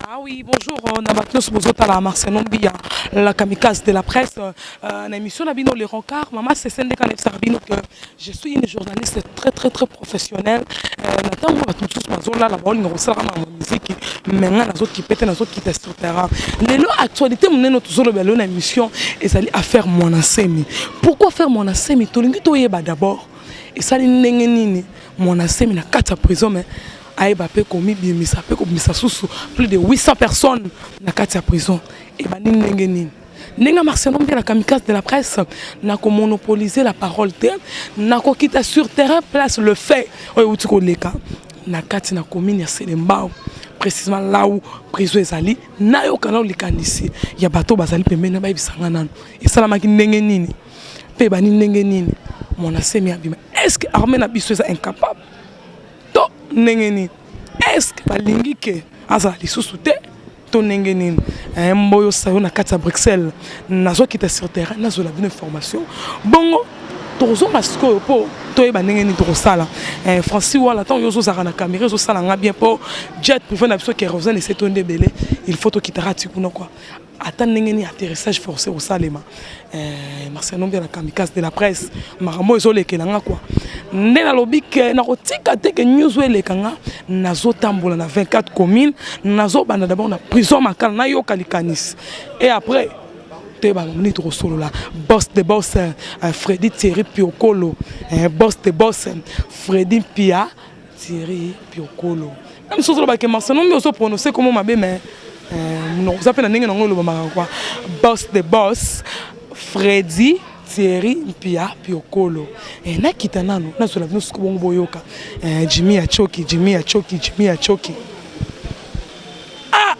Ah oui, bonjour, on a maintenant ce besoin à la Marseille Nombia, la kamikaze de la presse, l'émission Nabino Les Rencarts, maman c'est celle de Sarbino que je suis une journaliste très professionnelle. Nathan, moi, tout ce que là, la bonne, on sera dans la musique, mais on a les autres qui pètent, les autres qui testent sur le terrain. Les lots actualité, on est toujours dans l'émission et ça à faire mon assemi. Pourquoi faire mon assemi? Tout le monde d'abord. Et ça, mon assemi, la 4 prison, mais Aïbapé commis bimisa pe komisa susu plus de 800 personnes na kati ya prison et ba ningeni nenga Marseille Nombia la kamikaze de la presse n'a ko monopoliser la parole n'a ko quitter sur terrain place le fait oyo utiko leka na kati na commune ya Selembao précisément là où prison ezali na yo kana likanisi ya bato bazali pembeni ba bisanga nanu et salamaki ningeni pe ba ningeni mon assemi abima est-ce que armée na biso est incapable? Nengeni est-ce que balingi ke azali sous-souté to nengeni mboyo sayo na kati ya Bruxelles nazo kita sur terrain nazo la bonne information bongo tozo masiko po to e banengeni to sala Francis wala tant yozo zara na caméra zo sala nga bien po jet privé na biso ke revenir c'est ton débélé il faut to kitara tikuna quoi attends nengeni atterrissage forcé au Salema Marseille Nombia la kamikaze de la presse maramo ezolekela nga quoi ndena lobike na kotika te ke news welekanga nazo tambola na 24 communes nazo banda d'abord na prison makala na yo kalikanis et après te ba moni to solo la boss de boss Freddy Thierry Piokolo boss de boss Freddy Pia Thierry Piokolo même chose lo ba ke Marseille Nombia so prononcer comment mabe mais non vous appelez ndenge ngolo ba quoi boss de boss Freddy Thierry Pia Piokolo et na kitanano na sola nous bongo boyoka Jimmy Achoki ah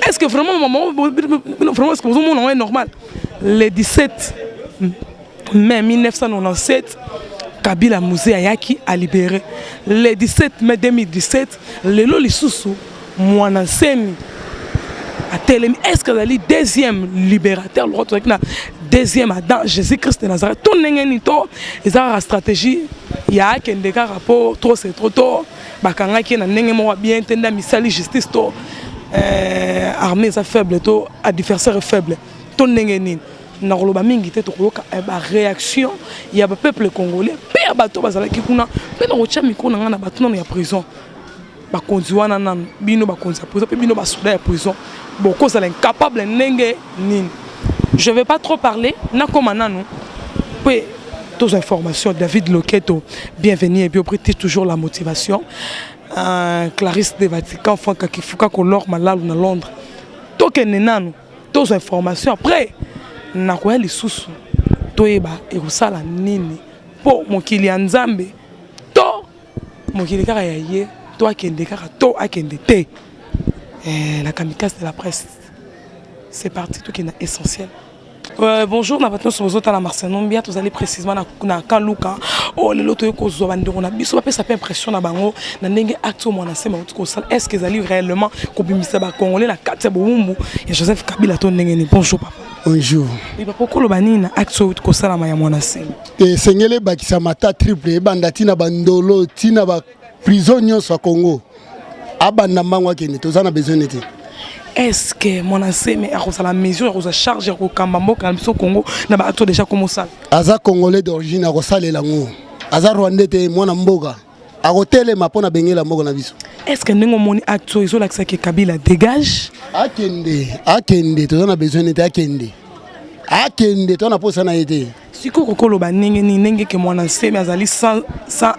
est-ce que vraiment maman vraiment est-ce que vous monde est normal le 17 mai 1997 Kabila Musée Ayaki a libéré le 17 mai 2017 lelo lisusu mwana semi à Télémi est-ce que la deuxième libérateur le retour deuxième Adam Jésus-Christ de Nazareth tout n'engeni to ezara stratégie ya kendeka rapport trop c'est trop tôt bakanga ki na ndenge mo bien tenda misali justice to armée ça faible to adversaire faible tout n'engeni na koloba mingi te to koyoka ba réaction ya ba peuple congolais pe bato bazala ki kuna pe na kocha miko na ngana bato na ya prison ba konziwana nan bino ba konza prison pe bino ba soda ya prison beaucoup ça incapable ndenge nini. Je ne vais pas trop parler. Oui, toutes les informations. David Loqueto, bienvenue et bien toujours la motivation. Clarisse de Vatican, Franck Kifuka, Color, Malal, na Londres. Toutes les informations. Après, na quoi les sous toeba et rusala nini po mokili nzambe to mokili kaka yaye to akende kaka to akende te la kamikaze de la presse. C'est parti, tout qui est essentiel. Bonjour, nous sommes à la Marseille Nombia, vous allez précisément na Kaluka. Oh, les lotos ko zobandero na biso pa ça fait impression na bango na ndenge acte mo na sema ko sala. Est-ce qu'ils allaient réellement ko bimisa ba congolais la carte boumbu et Joseph Kabila to ndenge ni bonjour papa. Bonjour. Et papa ko lo bani na acte ko sala ma ya mona sema. Et sengele bakisa mata triple bandati na bandolo tina ba prisonniers au Congo. Abanda mangwa kene tozana besoin nete. Est-ce que mon assemi a la mesure a charge au Kambambo au Congo n'a pas déjà commencé? Aza congolais d'origine a rosale lango. Aza rwandais te mwana mboga. A hôtel mapona bengela mboga na biso. Est-ce que nous moni acto iso la que Kabila dégage? Akende tozana besoin nete akende tona posa na été. Si Kokolo Banenge que mon ancien azali sans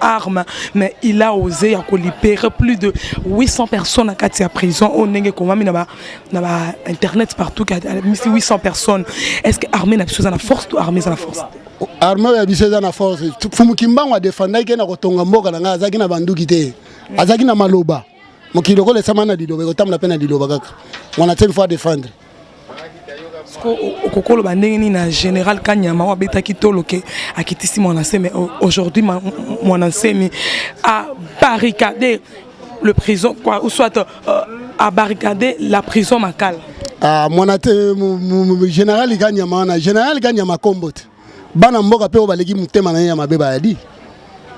armes, mais il a osé à libérer plus de 800 personnes à Katia prison. On n'est que internet partout, 800 personnes. Est-ce que l'armée n'a pas la force ou l'armée a la force? L'armée a besoin de la force. Fumukimba a défendu qu'il y a un mboga na azaki na bandu kité. Azaki na maloba. Mokiloko le samana diloba, otam la peine diloba kaka. On a une fois défendre. Okokolo bandengeni na général Kanyama wa betaki toloke akitisi mon ancien mais aujourd'hui mon ancien a barricadé le prison quoi ou soit à barricader la prison Makala. Ah mon général Kanyama na général Kanyama kombot bana mboka pe obaleki mutema na ya mabeba yadi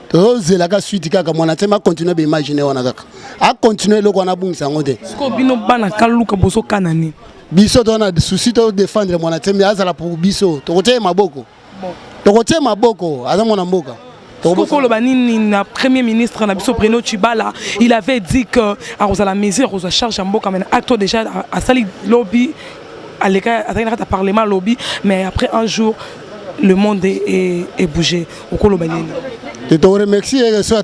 tozelaka suite kaka mwana te ma continuer be imaginer wana kaka a continuer loko na bungisa ngote ko bino bana kaluka boso kanani biso tona souci to défendre mwana te mais azala pour biso tokote maboko tokote maboko aza mwana mboka. Le premier ministre Bruno Tshibala, il avait dit que à la mesure aux charges en boka mais acte déjà à sali lobby à l'écart à parlement lobby mais après un jour le monde est bougé au Kolobani. Je te remercie ce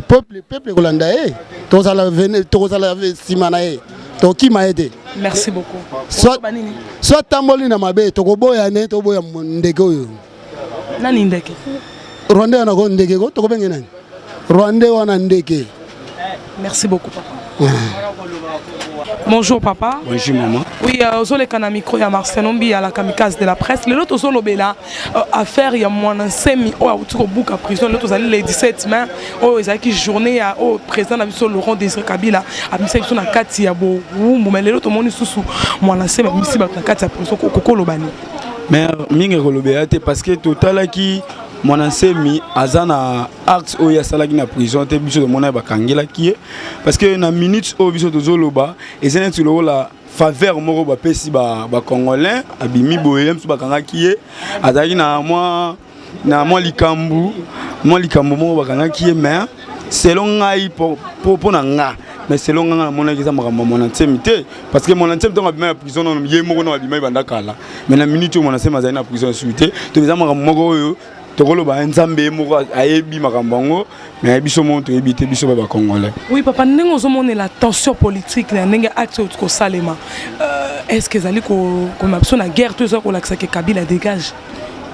peuple hollandais tous à la simanae qui m'a aidé. Merci beaucoup. Soit tamboli na mabe tokoboya ne toboya ndeko yo. Nani ndeke? Rwanda wana ko ndeke ko tokobenge nani? Rwanda wana ndeke. Merci beaucoup papa. Bonjour papa. Bonjour maman. Oui, Zolé kana micro ya Marcel Ombi à la kamikaze de la presse. Le lot Zolo bela affaire ya mwana semi o autour buka prison le tozali les 17 mai o ezaki journée ya au président na biso Laurent Désiré Kabila a mis biso na kati ya bo wumbu mais le lot moni susu mwana semi misi ba na kati ya prison kokolo bani. Mais mingi kolobela te parce que total qui mon ensemi azana acte oya salaki na prison te biso de mona ba kangela ki parce que na minute o biso tozoloba ezana tu la faveur moko ba pesi ba congolais abimi boye mso ba kanga ki azaki na moi likambu moko ba kanga ki mais selon ngai pour na nga mais selon nga mon eza makambo mon ensemi te parce que mon ensemi donc abima na prison non ye moko na abima banda kala mais na minute mon ensemi azali na prison suite to eza makambo moko oyo tokoloba nzambe moko ayebi makambo mais biso monto ebité biso ba congolais. Oui papa ndenge ozomona la tension politique na ndenge acte ko salema est-ce que zali ko biso na guerre tout ça ko lakisa que Kabila dégage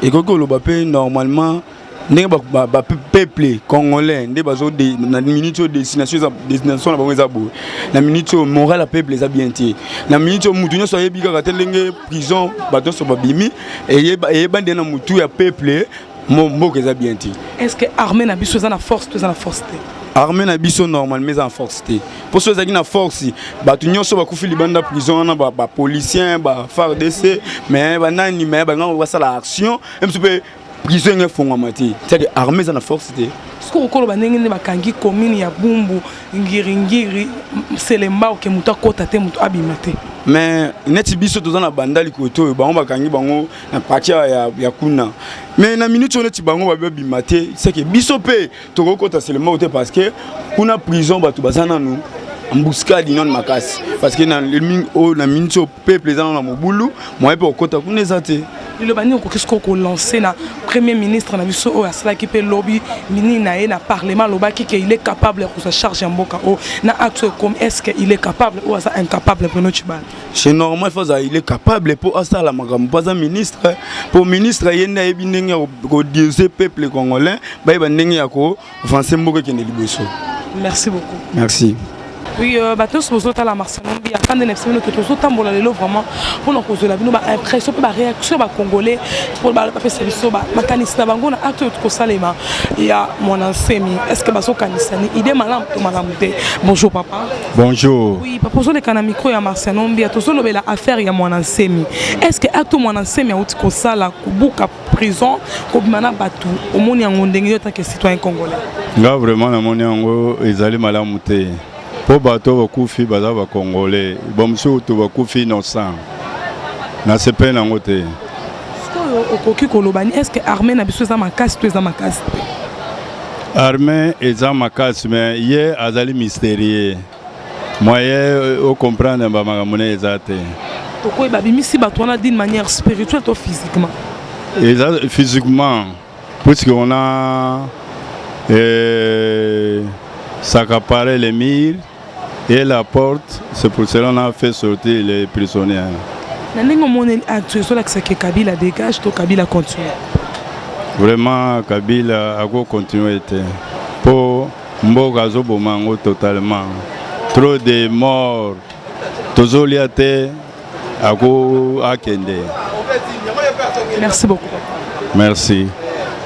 et kokoloba pe normalement ndenge ba peuple congolais ndé bazo de na minute destination na bango za bo na minute moral peuple za bien tie na minute mutu nyo so yebi ka telenge prison bato so babimi et yeba ndena mutu ya peuple mon est bien dit. Est-ce que l'armée n'a pas la force, Armée n'a pas normalement mais en force. Pour ceux qui ont force, bah tu n'as pas couper les bandes de prison, bah policiers, bah FARDC, mais bah nani mais bah on va ça l'action, même si prison est fondamental. C'est-à-dire armée ça la force. Ce qu'on parle de bakangi commune ya bumbu ngiri c'est les mbao que muta kota te muta abimate. Mais neti biso to na bandali koto bango bakangi bango na patia ya kuna. Mais na minute on neti bango ba bimate c'est que biso pe to kota seulement parce que kuna prison batu bazana nous embuscade non makasi parce que na na minute peuple ezana na mobulu moi pe kota kuna ezate. Le bani qu'est-ce qu'on lancé na premier ministre na biso o asala ki pe lobby mini na e na parlement lobaki que il est capable de se charger en boka o na acte comme est-ce que il est capable ou est incapable Bruno Tshibala. C'est normal il est capable pour asala la makambo pas un ministre pour ministre yenda ebi ndenge ko diriger peuple congolais ba ba ndenge ya ko avancer mboka ke liboso. Merci beaucoup. Merci. Oui, bateau sur les la Marcel Ombi, à fin de l'année, que tout autant pour l'élo vraiment pour nous causer la vie, nous impression pour la réaction des Congolais pour le papier service, ma canista bango na acte de Kosalema. Il y a mon ensemi. Est-ce que baso canisani idée malam to malamute. Bonjour papa. Bonjour. Oui, papa sur les canaux micro ya Marcel Ombi, tout solo la affaire ya mon ensemi. Est-ce que acte mon ensemi a outi Kosala kubuka prison ko bimana batu au moni ngondenge tant que citoyen congolais. Là vraiment na moni ngo ezali malamute. Po bato bakufi baza ba congolais bomso to bakufi innocent na sepe na ngote okoki kolobani est-ce que armée na biso za makasi to za makasi armée eza makasi mais ye azali mystérieux moyen au comprendre ba makamone ezate pourquoi babimisi bato na d'une manière spirituelle ou physiquement physiquement puisqu'on a s'accaparer les murs et la porte, c'est pour cela qu'on a fait sortir les prisonniers. Kabila dégage, Kabila continue. Vraiment, Kabila a continué. Pour Mboga Zobomango totalement. Trop de morts. Tozoliate a Akende. Merci beaucoup. Merci.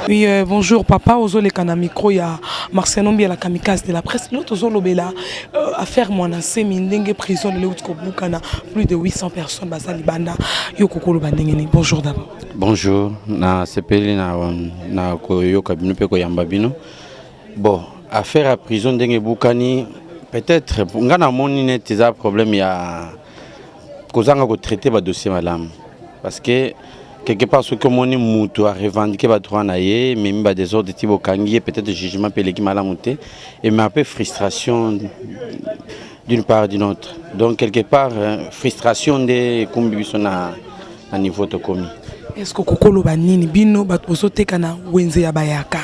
Oui, bonjour papa, Ozole Kana micro, il y a Marcel Nombi à la kamikaze de la presse. L'autre Ozolo Bela, affaire Mwanase, Mindenge prison de Léoutko-Boukana, plus de 800 personnes, Basali Banda, Yokokolo Bandengeni. Bonjour d'abord. Bonjour, na sepeli na koyo kabino pe koyambabino. Bon, affaire à prison d'Enge Boukani, peut-être, ngana moni net eza problème ya kozanga ko traiter ba dossier madame. Parce que quelque part ce que moni mutu a revendiqué ba droit na ye, mais ba des ordres type kangi peut-être jugement pe leki malamuté et mais un peu frustration d'une part d'une autre. Donc quelque part frustration de kumbiso na niveau to komi. Est-ce que kokolo banini bino batozote kana wenze ya bayaka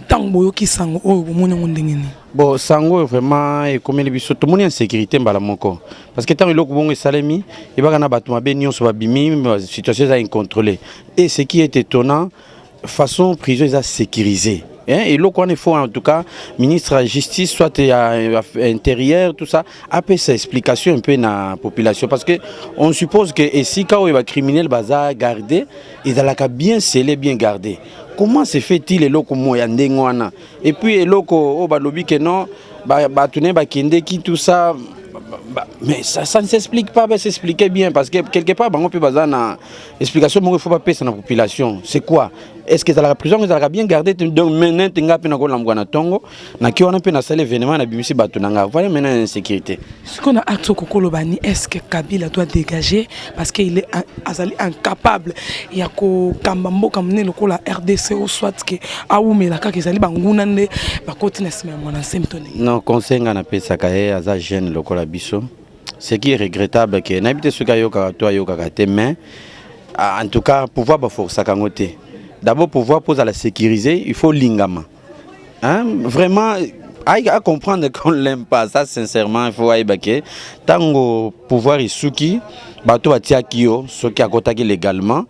tango yoki sango o monya ngondengeni? Bon, sango vraiment et comme les biso to moni en sécurité mbala moko parce que tant iloko bongo salemi et ba kana batu mabe nyonso babimi situation est incontrôlée et ce qui est étonnant façon prison est sécurisée. Et là, il faut en tout cas, ministre de la Justice, soit intérieur, tout ça, après sa explication un peu dans la population. Parce qu'on suppose que si quand il va criminel bazar garder, ils ont bien scellé, bien gardé. Comment se fait-il les locaux moyens? Et puis les locaux, oh, bah, lobby que non, bah, tout ça. Mais ça ne s'explique pas, mais s'expliquer bien parce que quelque part, on peut baser une explication, mais il ne faut pas payer la population. C'est quoi? Est-ce que la prison est bien gardée? Donc maintenant, tu as un tongo, tu as un salle événement, tu as un voilà maintenant l'insécurité. Ce qu'on a acté au Kokolobani, est-ce que Kabila doit dégager parce qu'il est incapable? Il y a que Kambambo comme le la RDC ou soit que Aoumé la kaki zali bangunande ba continue mon symptôme. Non, conseil on appelle ça kaé aza jeune le kola biso. Ce qui est regrettable que n'habite ce kayo karato yo kakate mais en tout cas pouvoir ba force kangote. D'abord pouvoir poser à la sécuriser, il faut lingama. Hein? Vraiment à comprendre qu'on l'aime pas, ça sincèrement il faut aïbaké. Tango pouvoir isuki bato atia kio ce qui a contacté légalement.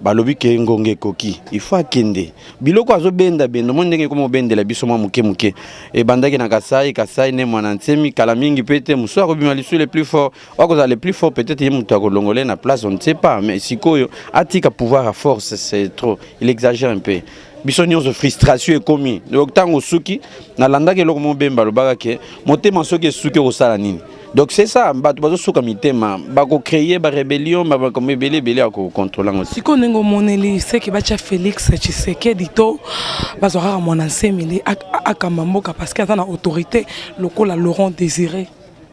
Balobi ke ngonge koki il faut akende biloko azo benda bendo mondenge komo bendela biso mwa muke muke e bandaki na kasai ne mwana nsemi kala mingi pete muso akobima lisu les plus forts wakoza les plus forts peut-être yemu to akolongole na place on ne sait pas mais sikoyo atika pouvoir à force c'est trop il exagère un peu biso nyonso frustration e komi donc tango suki na landaki eloko mo bemba lobaka ke motema soki suki osala nini. Donc c'est ça, bato souka mitema, bako créer ba rébellion, ba comme belé à contrôler aussi. Si qu'on ngo moneli c'est que bacha Félix Tshisekedi to bazora mon ensemble akamamboka parce qu'il y a une autorité locale Laurent Désiré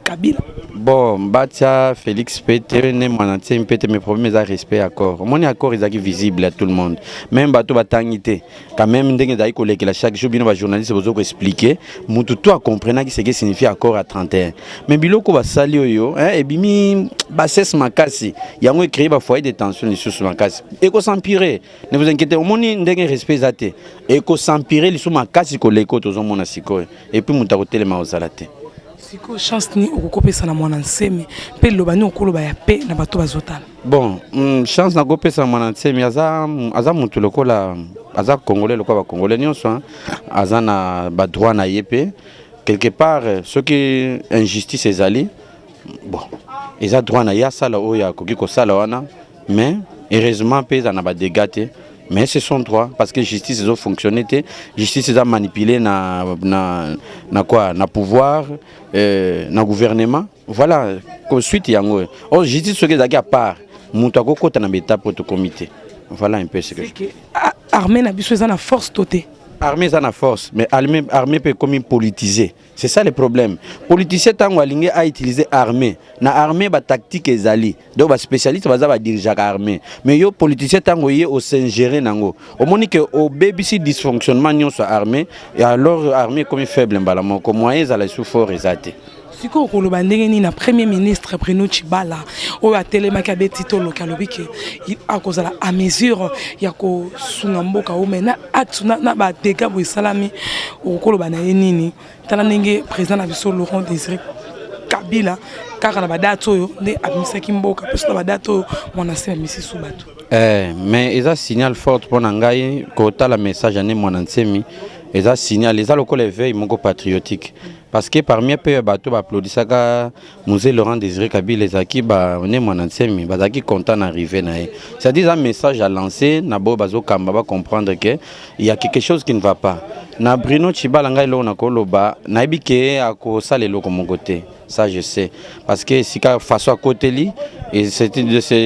Kabila. Bon, bacha Félix Pete ne mwanantie mpete mes problèmes à respect accord. Mon accord est visible à tout le monde. Même bato batangité. Quand même ndenge dai koleke la chaque jour bino ba journaliste bozo ko expliquer, mutu to a comprendre ce que signifie accord à 31. Mais biloko ba sali oyo, et bimi ba ses makasi. Yango créer ba foyer de tension sur makasi. Et ko s'empirer. Ne vous inquiétez, moni ndenge respect zate. Et ko s'empirer li sur makasi ko leko to zo mona siko. Et puis muta ko telema ozalate. Siko chance ni okopesa na mwana nsemi pe lobani okoloba ya pe na bato bazotala. Bon, chance na kopesa mwana nsemi aza mutu lokola aza congolais lokola ba congolais nyonso aza na ba droit na yepe quelque part ce qui injustice ezali bon eza droit na ya sala oya koki ko sala wana mais heureusement pe za na ba dégâts. Mais c'est son droit parce que justice a fonctionné, justice a manipulé na pouvoir, na gouvernement. Voilà, comme suite yango. Oh justice ce que à part, mutako kota na beta pour comité. Voilà un peu ce que. Armée na biso za na force toté. Armée ça na force, mais armée peut comme politiser. C'est ça le problème. Politicien tango alinge a utilisé armée. Na armée ba tactique ezali. Donc ba spécialiste baza ba diriger armée. Mais yo politicien tango yé au s'ingérer nango. Au monique au BBC dysfonctionnement nyon soit armée et alors armée comme faible mbala moko moyens à la sous fort exaté. Si ko koloba ndenge ni na premier ministre Bruno Tshibala o ya telemaka betito lokalobi ke a kozala à mesure ya ko sunga mboka o mena atuna na ba dégâts bo salami o koloba na nini tala ndenge président na biso Laurent Désiré Kabila car na badato yo ne abimisa kimboka parce que badato mon ancien misi subatu mais ils a signal fort pour nangai kota la message ane mon ancien ils a signal les a local éveil mon patriotique parce que parmi les pays bateau applaudissaka musée Laurent Désiré Kabila les aki ba on est mon ancien mi bazaki content d'arriver na c'est dire un message à lancer na bo bazo kamba ba comprendre que il y a quelque chose qui ne va pas na Bruno Tshibala ngai lo na koloba na ibike ako le loko mon côté ça je sais parce que si ka façon à côté li et c'est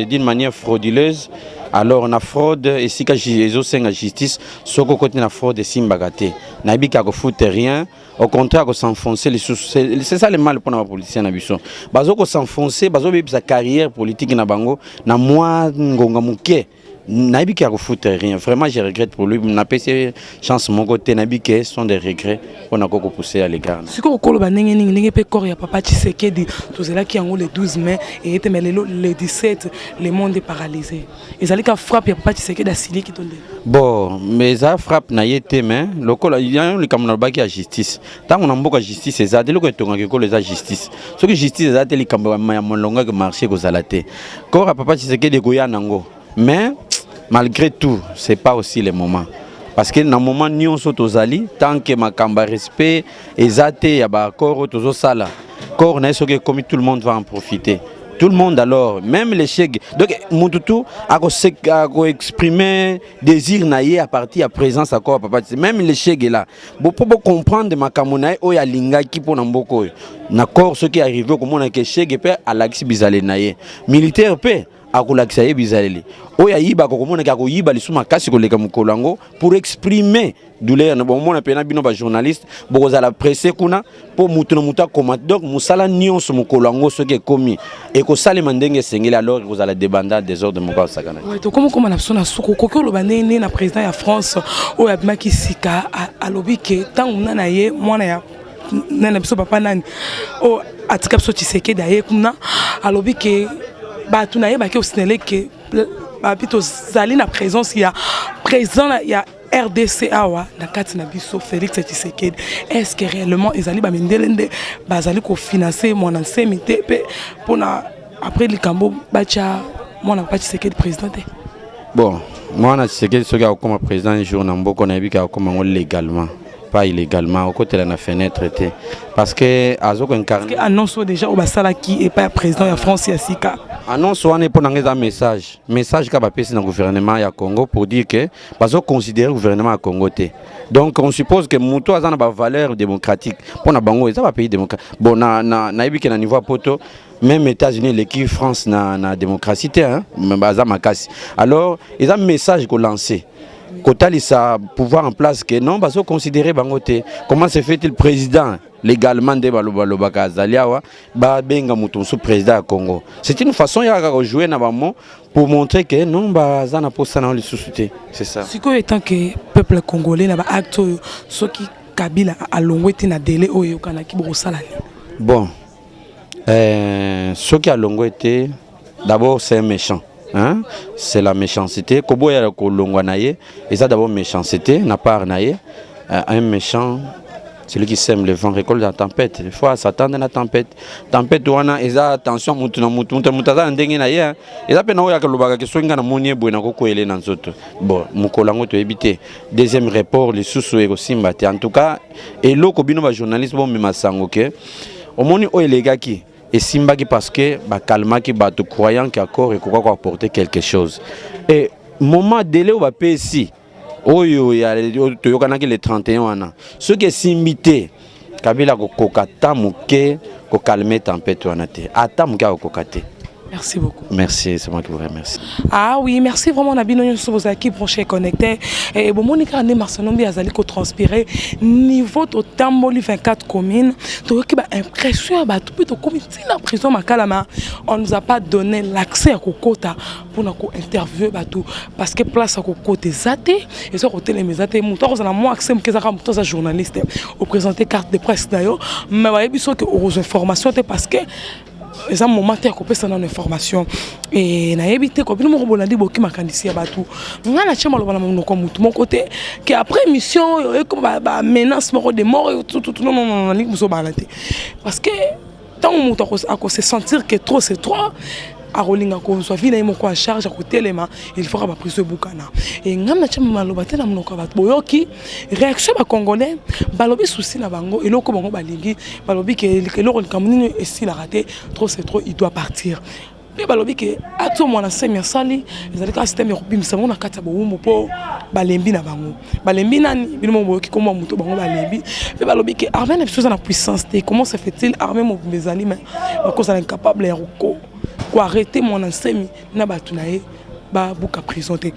d'une manière frauduleuse. Alors on a fraude et si ka la justice soko côté na fraude simbagate na ibika ko foute rien au contraire ko s'enfoncer les c'est ça le mal pour les policiers na biso bazo ko s'enfoncer bazo be sa carrière politique na bango na moi ngonga muke Nabi qui a refouté rien. Vraiment, je regrette pour lui. On a passé chance mon côté. Nabi qui sont des regrets. On a encore poussé à l'égard. Si on a un papa Tshisekedi, tout cela qui ont le 12 mai et le 17, le monde est paralysé. Et ça a frappé papa Tshisekedi à Sili qui donne. Bon, mais ça frappe n'a été mais il y a un camarade qui a justice. Tant on a beaucoup de justice, c'est ça. Dès que tu as la justice. Ce que justice, c'est les camarades mon longue marché que ça l'a été. Quand papa Tshisekedi goya nango, mais malgré tout, c'est pas aussi le moment. Parce que dans le moment où nous sommes aux alliés, tant que ma camba respect, et y a ba corps aux sala, corps n'est ce que comme tout le monde va en profiter. Tout le monde alors, même les chèques. Donc, Moutoutou a exprimé désir naïe à partir à présence à quoi papa. Même les chèques là. Pour comprendre ma camonaï, il y a linga qui pour n'amboko. D'accord, ce qui est arrivé comme on a que chèques et à l'axi bizarre naïe. Militaire paix. Akulakisa bizarre. Oya yiba ko komona ka ko yiba lisuma kasi ko leka mukolango pour exprimer douleur na bon mona pena bino ba journaliste bokoza la presse kuna pour mutu na muta comment donc musala nyonso mukolango ce qui est commis et ko sale mandenge sengeli alors que vous allez débandade des ordres de moko sakana. Ouais, donc comment na sona suko ko lo banene na président ya France oya bimaki sika alobi ke tant na ye mwana ya nana biso papa nani o atika biso Tshisekedi daye kuna alobi ke bah tout n'aille que au Sénégal que plutôt zali na présence il y a présent il y a RDCA wa na kati na biso Félix Tshisekedi est-ce que réellement ils allaient ba mendelende bazali ko financer mon ancien mité pour na après le Cambo bacha mon na Tshisekedi président. Bon moi na Tshisekedi ce gars comme président un jour na mboko na bika comme légalement pas illégalement au côté de la fenêtre parce que azoko incarné annonce déjà au basala qui est pas président de France ya sika annonce on est pour un message qu'a passé dans le gouvernement ya Congo pour dire que bazo considérer le gouvernement à Congo donc on suppose que muto azana ba valeur démocratique pour na bango ça va pays démocratique bon na ibi que na niveau poto même États-Unis l'équipe France na démocratie hein baza makasi alors ils ont un message qu'on lancé Kotali sa pouvoir en place que non bazo considérer bangote comment se fait-il président légalement de balobaka zaliawa ba benga mutu sous président du Congo c'est une façon ya jouer na bamo pour montrer que non baza na posa na le soucité c'est ça si ko étant que peuple congolais na ba acte ce qui Kabila a longwete na délai oyo kana ki bo sala bon ce qui a longwete d'abord c'est un méchant. Hein? C'est la méchanceté. Kobo ya kolongwa naye, et ça d'abord méchanceté, n'a pas naye. Un méchant, celui qui sème le vent récolte la tempête. Des fois, s'attendre à la tempête. Tempête wana, et ça attention mutuna mutaza ndenge naye. Et ça pena oya kalobaka ke swinga na monie bwena ko koele na nzoto. Bon, mukolango to ebité. Deuxième rapport, les sous eko simbate. En tout cas, et loko bino ba journaliste bon mimasango ke. Omoni o elegaki. Et Simbaki parce que calma qui bat croyant qu'accord et quoi apporter quelque chose. Et moment délai au ici, il y a les 31 ans. Ce qui est simité, Kabila kokata muke ko calmer tempête wanate. Ata muke kokate. Merci beaucoup. Merci, c'est moi qui vous remercie. Ah oui, merci vraiment Nabino sur vos équipes branchées connectées. Et bon, Monica Andé Marcenombi a zali ko transpirer niveau total 24 communes. Donc qui ba impression ba tout plutôt comme si la prison makalama on nous a pas donné l'accès à Kokota pour nous interviewer ba tout parce que place à Kokota zaté et sur côté les zaté monto on a moins accès que ça comme tous les journalistes au présenter carte de presse d'ailleurs mais va biso que aux informations parce que les moments où on peut s'en information et na évité que nous bolandi boki makandisi ya batu ngana chema lo bana mon côté que après mission comme menace mort de mort tout non muso balate parce que tant que se sentir que trop c'est trop a rolinga ko so vina imo ko a charge ko telema il faut ba prise bukana et ngamna chama maloba tena mnoko ba boyoki réaction ba congolais balobi souci na bango eloko bango balingi balobi ke eloko kamuni esi la raté trop c'est trop il doit partir pe balobi ke ato mwana semi sali ezali ka système ya bimisa mona kata bo wumbo po balembi na bango balembi nani bino boyoki komo muto bango balembi pe balobi ke armée na biso na puissance te comment se fait-il armée mo bezali mais ba cause incapable ya ko arrêter mon enseigne na batunaye ba buka prison te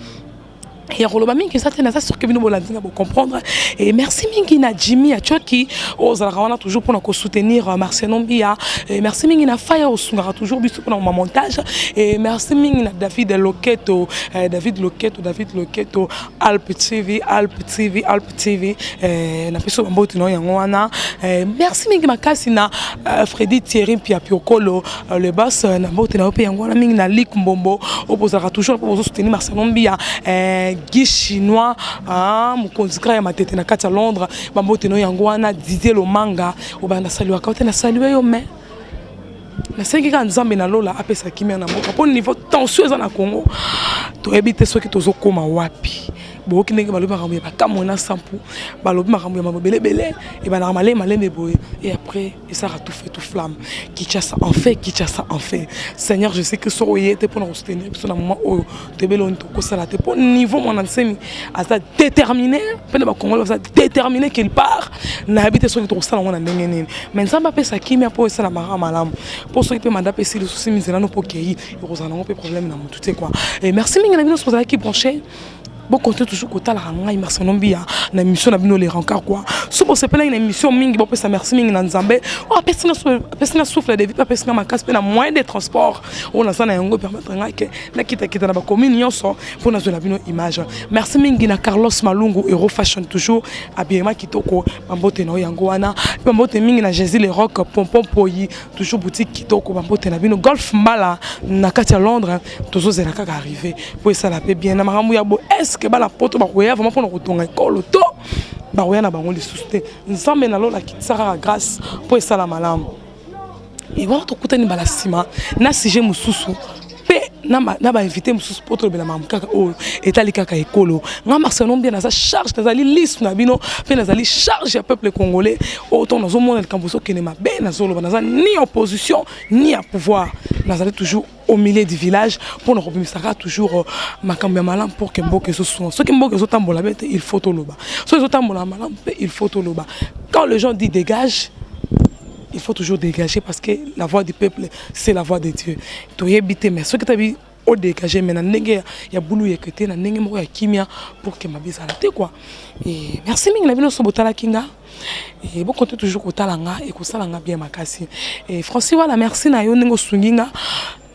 et roloba mingi ça tena ça sur que bino bolandinga bo comprendre et merci mingi na Jimmy Achoki ozala wana toujours pour nous soutenir Marcel Nombia et merci mingi na Faya osungara toujours biso pour mon montage et merci mingi na David Loketo Alp TV na biso mboti no yango wana merci mingi makasi na Freddy Thierry Pia Piokolo le boss na mboti na pe yango wana mingi na Lik Mbombo opozala toujours pour soutenir Marcel Nombia Guy chinois mukonzikra ya matete na kati ya Londres bambote no yango wana Didier Lomanga obanda saluwa ka na saluer yo mais na sengi ka nzambe na lola apesa kimia na mboka pour niveau tension za na Congo to ebite soki tozokoma wapi boki ndenge balobi makambo ya bakamona sampu balobi makambo ya mabele bele et bana malé boye et après et ça a tout fait tout flamme Kinshasa en fait Seigneur je sais que so yete pour nous soutenir sur un moment où tebelo nto ko sala te pour niveau mon ensemi à ça déterminé pene ba Congo ça déterminé qu'il part na habite soki to sala ngona ndenge nini mais nzamba pesa kimia pour sala malamu pour soki pe manda pesi le souci misela no pokei rozana ngo pe problème na mutu te quoi et merci mingi na bino so qui branché bon compter toujours côté la ranga Marcel Nombia na mission na bino les rencarts quoi so bo sepela une émission mingi bo pesa merci mingi na Nzambe o pesina souffle de vie pas pesina makas pe na moyen de transport on a ça na yango permettre nga na kita na ba communion so pour na la bino image merci mingi na Carlos Malungu Euro Fashion toujours habillement kitoko bambote na yango wana bambote mingi na Jésus les rock pompon poyi toujours boutique kitoko bambote na bino golf mbala na kati ya Londres toujours zela kaka arrivé pour ça la paix bien na maramou ya bo que la poto ba koya vraiment pour nous retourner école to ba koya na bango les souster nzambe na lola ki tsara grâce pour ça la malam et voilà to kutani bala sima na sujet mususu pe na ba invité mususu pour to bela mam kaka o etali kaka ekolo nga Marcel Nombia na sa charge tazali liste na bino pe nazali charge ya peuple congolais autant dans monde le camboso que ne ma ben na zolo na ni opposition ni à pouvoir nazali toujours au milieu du village pour nous remettre toujours makambo ya malam pour que mboke so soit ce que mboke so tambola bete il faut to loba so so tambola malam il faut to loba quand les gens disent dégage il faut toujours dégager parce que la voix du peuple c'est la voix de Dieu to yebite mais ce que tu as au dégager mais na ndenge ya bulu yekete na ndenge moko ya kimia pour que mabisa la te quoi et merci mingi na bino so botala kinga et bon compter toujours kotalanga et kosalanga bien makasi et Francis voilà merci na yo ndenge sunginga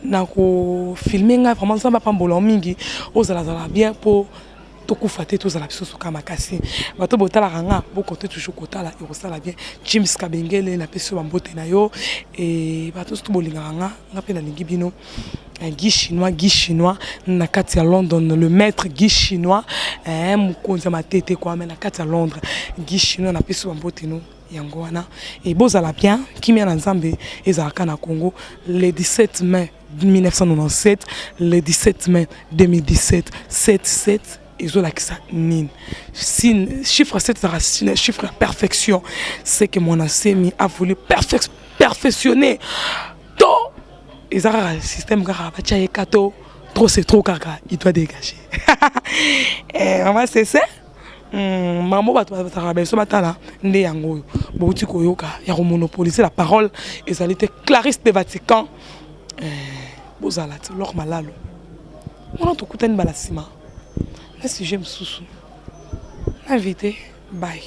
na ko filmer nga vraiment ça va pas mbolo mingi ozala bien pour tokufa te tozala biso soka makasi bato botala ranga bo côté toujours kotala et osala bien James Kabengele la peso bambote na yo et bato tout bolinga ranga nga pe na lingi bino un Guy chinois na kati ya London le maître Guy chinois mukonzi matete quoi mais na kati ya Londres Guy chinois na peso bambote no yango wana et bozala bien kimia na Nzambe ezalaka na Congo le 17 mai 1997 le 17 mai 2017 7 ezolakisa nini chiffre 7 c'est chiffre de perfection c'est que mon enseigne a voulu perfectionner to ezara système kaka bacha ekato trop c'est trop kaka il doit dégager et maman c'est ça maman bato batara so batala nde yango bouti koyoka ya monopoliser la parole ezali te Clarisse de Vatican bozala te lor malalo on to kutani balasima. Là, si j'aime sous invité, bye.